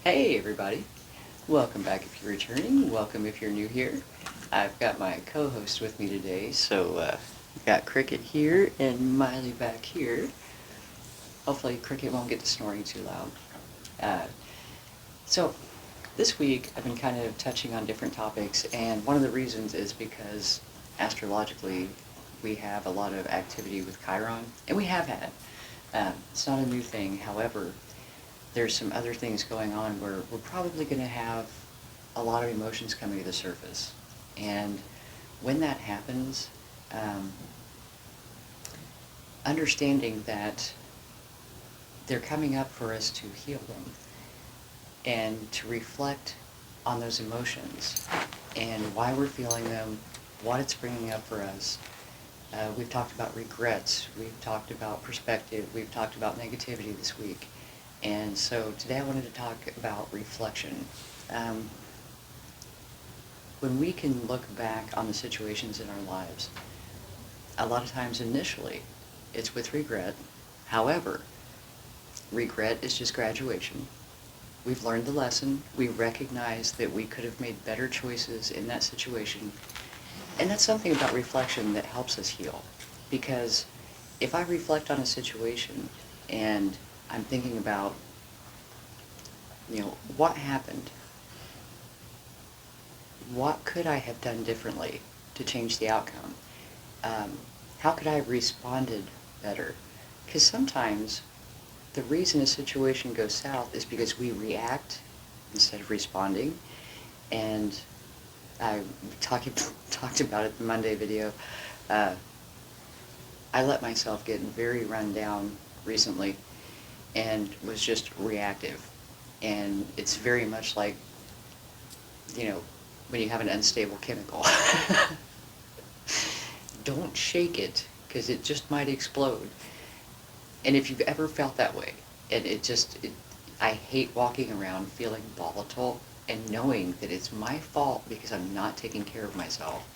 Hey everybody, welcome back if you're returning, welcome if you're new here. I've got my co-host with me today, so got Cricket here and Miley back here. Hopefully Cricket won't get to snoring too loud. Uh, so this week I've been kind of touching on different topics, and one of the reasons is because astrologically we have a lot of activity with Chiron, and we have had. It's not a new thing, however, there's some other things going on where we're probably going to have a lot of emotions coming to the surface. And when that happens, um, understanding that they're coming up for us to heal them and to reflect on those emotions and why we're feeling them, what it's bringing up for us. We've talked about regrets, we've talked about perspective, we've talked about negativity this week. And so today I wanted to talk about reflection. Um, when we can look back on the situations in our lives, a lot of times initially it's with regret. However, regret is just graduation. We've learned the lesson. We recognize that we could have made better choices in that situation. And that's something about reflection that helps us heal. Because if I reflect on a situation and I'm thinking about, what happened? What could I have done differently to change the outcome? How could I have responded better? Because sometimes the reason a situation goes south is because we react instead of responding. And I talked about it in the Monday video. Uh, I let myself get very run down recently and was just reactive. And it's very much like, when you have an unstable chemical. Don't shake it, because it just might explode. And if you've ever felt that way, and I hate walking around feeling volatile and knowing that it's my fault because I'm not taking care of myself.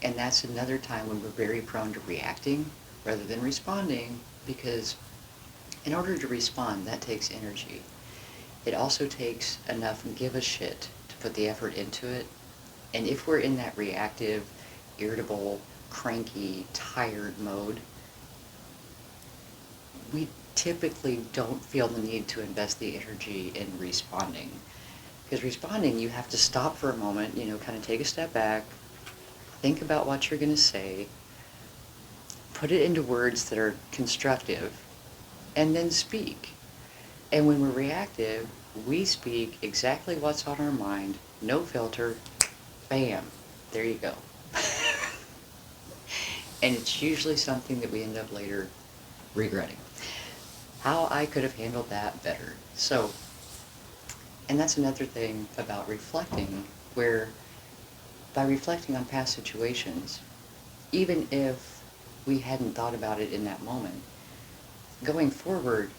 And that's another time when we're very prone to reacting rather than responding, because in order to respond, that takes energy. It also takes enough give a shit to put the effort into it. And if we're in that reactive, irritable, cranky, tired mode, we typically don't feel the need to invest the energy in responding. Because responding, you have to stop for a moment, kind of take a step back, think about what you're going to say, put it into words that are constructive, and then speak. And when we're reactive, we speak exactly what's on our mind, no filter, bam, there you go. And it's usually something that we end up later regretting. How I could have handled that better. So, and that's another thing about reflecting, where by reflecting on past situations, even if we hadn't thought about it in that moment, going forward,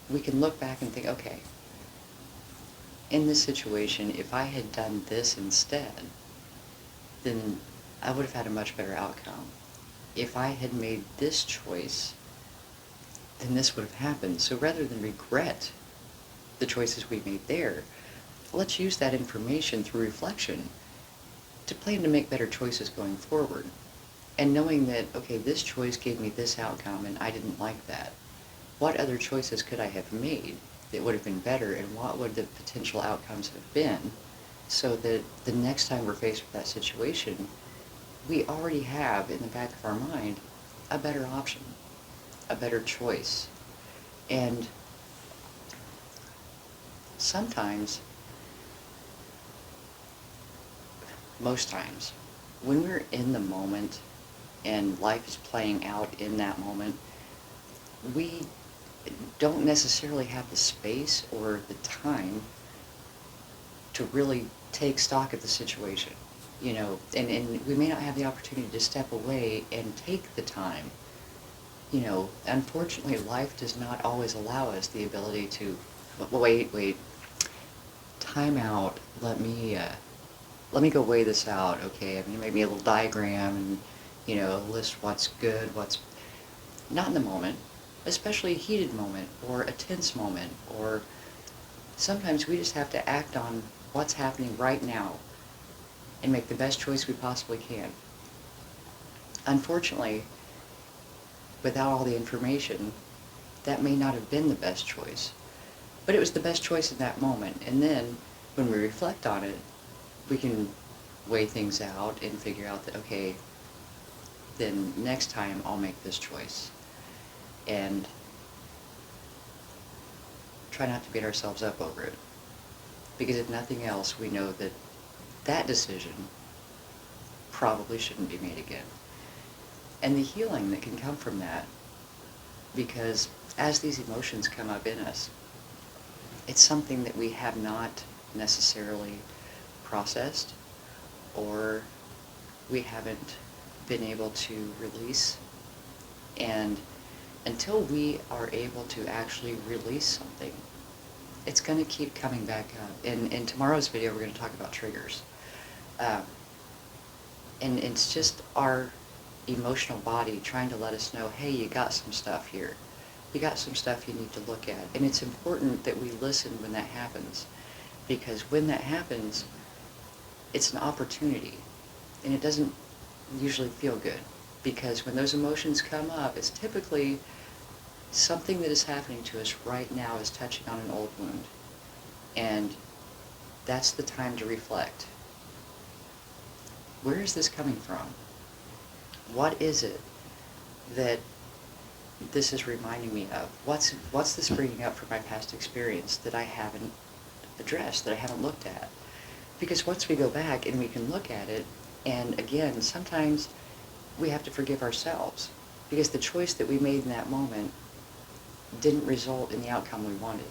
we can look back and think, okay, in this situation, if I had done this instead, then I would have had a much better outcome. If I had made this choice, then this would have happened. So rather than regret the choices we made there, let's use that information through reflection to plan to make better choices going forward. And knowing that, okay, this choice gave me this outcome and I didn't like that. What other choices could I have made that would have been better, and what would the potential outcomes have been, so that the next time we're faced with that situation, we already have in the back of our mind a better option, a better choice. And sometimes, most times, when we're in the moment and life is playing out in that moment, we don't necessarily have the space or the time to really take stock of the situation, and we may not have the opportunity to step away and take the time. Unfortunately, life does not always allow us the ability to, wait, time out, let me go weigh this out, okay? I mean, maybe a little diagram and, list what's good, what's not in the moment, especially a heated moment or a tense moment or Sometimes we just have to act on what's happening right now and make the best choice we possibly can. Unfortunately, without all the information, that may not have been the best choice. But it was the best choice in that moment. And then, when we reflect on it, we can weigh things out and figure out that, okay, then next time I'll make this choice. And try not to beat ourselves up over it. Because if nothing else, we know that that decision probably shouldn't be made again. And the healing that can come from that, because as these emotions come up in us, it's something that we have not necessarily processed, or we haven't been able to release. And until we are able to actually release something, it's going to keep coming back up. In tomorrow's video, we're going to talk about triggers. And it's just our emotional body trying to let us know, hey, you got some stuff here. You got some stuff you need to look at. And it's important that we listen when that happens. Because when that happens, it's an opportunity. And it doesn't usually feel good. Because when those emotions come up, it's typically something that is happening to us right now is touching on an old wound. And that's the time to reflect. Where is this coming from? What is it that this is reminding me of? What's this bringing up from my past experience that I haven't addressed, that I haven't looked at? Because once we go back and we can look at it, and again, sometimes we have to forgive ourselves, because the choice that we made in that moment didn't result in the outcome we wanted,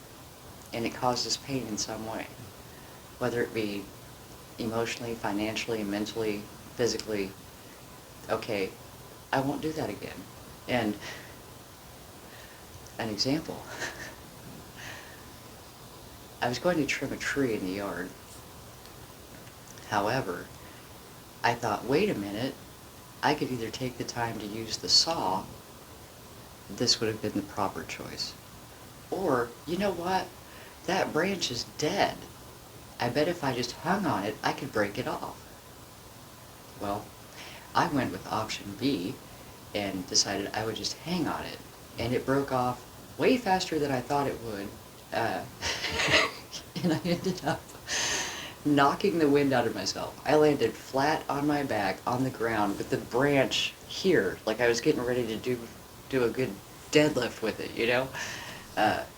and it caused us pain in some way, whether it be emotionally, financially, mentally, physically. Okay, I won't do that again. And an example, I was going to trim a tree in the yard. However, I thought, wait a minute, I could either take the time to use the saw, this would have been the proper choice. Or, you know what, that branch is dead. I bet if I just hung on it, I could break it off. Well, I went with option B and decided I would just hang on it. And it broke off way faster than I thought it would. And I ended up knocking the wind out of myself. I landed flat on my back on the ground with the branch here, like I was getting ready to do a good deadlift with it, you know?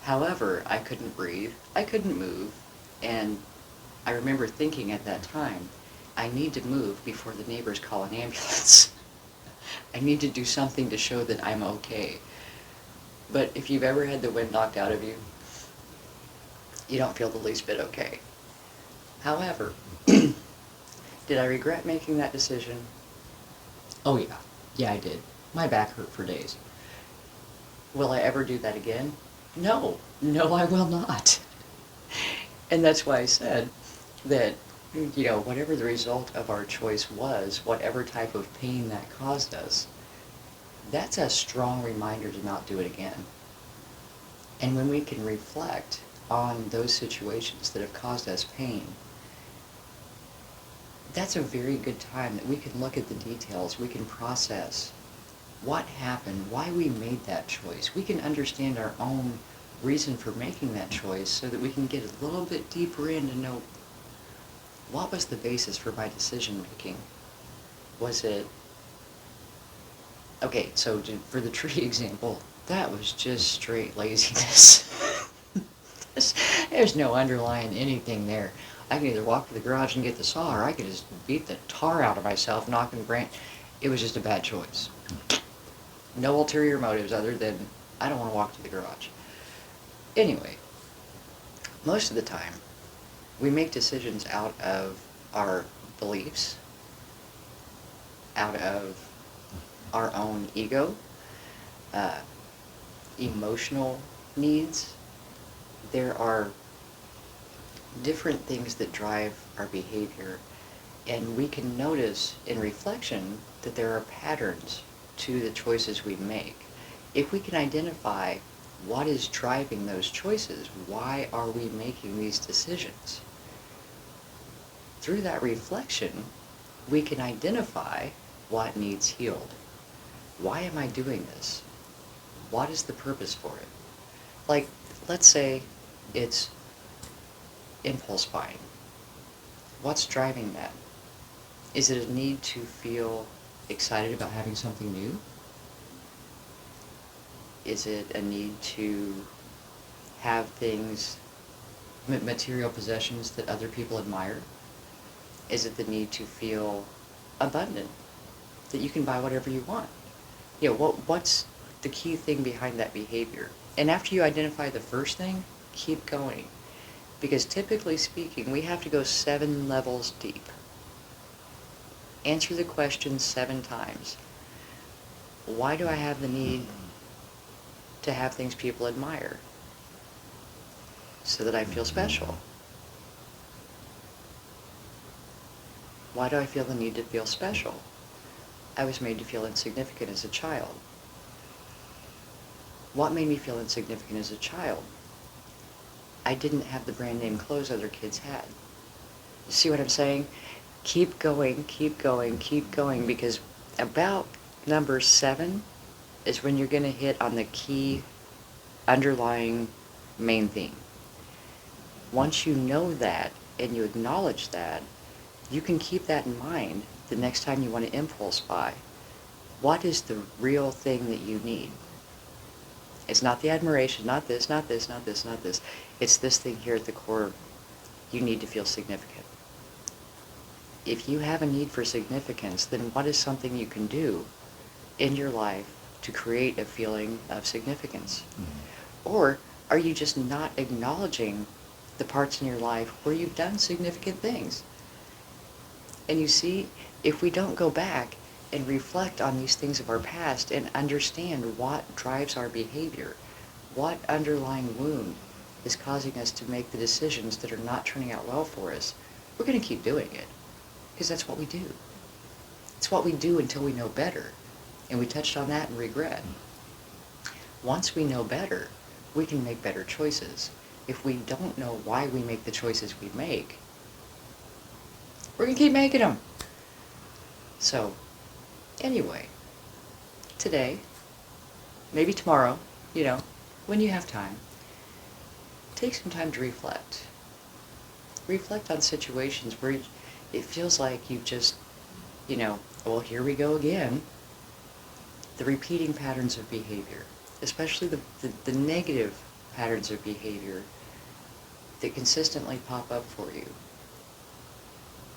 However, I couldn't breathe, I couldn't move, and I remember thinking at that time, I need to move before the neighbors call an ambulance. I need to do something to show that I'm okay. But if you've ever had the wind knocked out of you, you don't feel the least bit okay. However, did I regret making that decision? Oh yeah. Yeah, I did. My back hurt for days. Will I ever do that again? No. No, I will not. And that's why I said that, you know, whatever the result of our choice was, whatever type of pain that caused us, that's a strong reminder to not do it again. And when we can reflect on those situations that have caused us pain, that's a very good time that we can look at the details, we can process what happened, why we made that choice. We can understand our own reason for making that choice so that we can get a little bit deeper in to know what was the basis for my decision making. Was it, okay, so for the tree example, that was just straight laziness. There's no underlying anything there. I can either walk to the garage and get the saw, or I could just beat the tar out of myself, knocking the branch. It was just a bad choice. No ulterior motives other than I don't want to walk to the garage. Anyway, most of the time, we make decisions out of our beliefs, out of our own ego, emotional needs. There are different things that drive our behavior, and we can notice in reflection that there are patterns to the choices we make. If we can identify What is driving those choices? Why are we making these decisions? Through that reflection, we can identify what needs healed. Why am I doing this? What is the purpose for it? Like, let's say it's impulse buying. What's driving that? Is it a need to feel excited about having something new? Is it a need to have things, material possessions that other people admire? Is it the need to feel abundant, that you can buy whatever you want? You know, what's the key thing behind that behavior? And after you identify the first thing, keep going. Because typically speaking, we have to go 7 levels deep. Answer the question 7 times. Why do I have the need to have things people admire? So that I feel special. Why do I feel the need to feel special? I was made to feel insignificant as a child. What made me feel insignificant as a child? I didn't have the brand name clothes other kids had. You see what I'm saying? Keep going, keep going, keep going, because about number 7 is when you're going to hit on the key underlying main theme. Once you know that and you acknowledge that, you can keep that in mind the next time you want to impulse buy. What is the real thing that you need? It's not the admiration, not this, not this, not this, not this. It's this thing here at the core. You need to feel significant. If you have a need for significance, then what is something you can do in your life to create a feeling of significance? Mm-hmm. Or are you just not acknowledging the parts in your life where you've done significant things? And you see, if we don't go back and reflect on these things of our past and understand what drives our behavior, what underlying wound is causing us to make the decisions that are not turning out well for us, we're going to keep doing it. Because that's what we do. It's what we do until we know better. And we touched on that in regret. Once we know better, we can make better choices. If we don't know why we make the choices we make, we're going to keep making them. So, anyway, today, maybe tomorrow, when you have time, take some time to reflect. Reflect on situations where it feels like you've just, well, here we go again. The repeating patterns of behavior, especially the negative patterns of behavior that consistently pop up for you.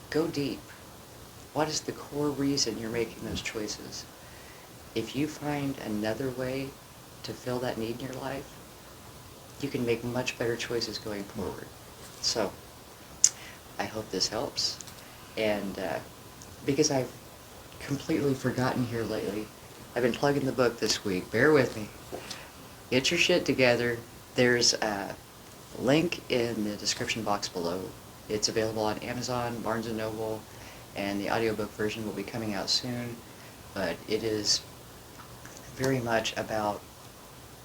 Go deep. What is the core reason you're making those choices? If you find another way to fill that need in your life, you can make much better choices going forward. So, I hope this helps. And because I've completely forgotten here lately, I've been plugging the book this week. Bear with me. Get your shit together. There's a link in the description box below. It's available on Amazon, Barnes & Noble, and the audiobook version will be coming out soon. But it is very much about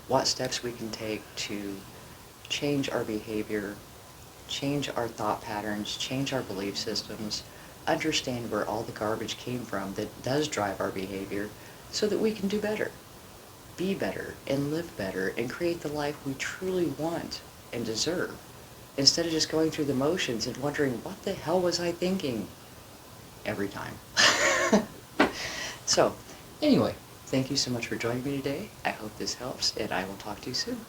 what steps we can take to change our behavior, change our thought patterns, change our belief systems, understand where all the garbage came from that does drive our behavior so that we can do better, be better, and live better, and create the life we truly want and deserve, instead of just going through the motions and wondering, what the hell was I thinking every time? So, anyway, thank you so much for joining me today. I hope this helps, and I will talk to you soon.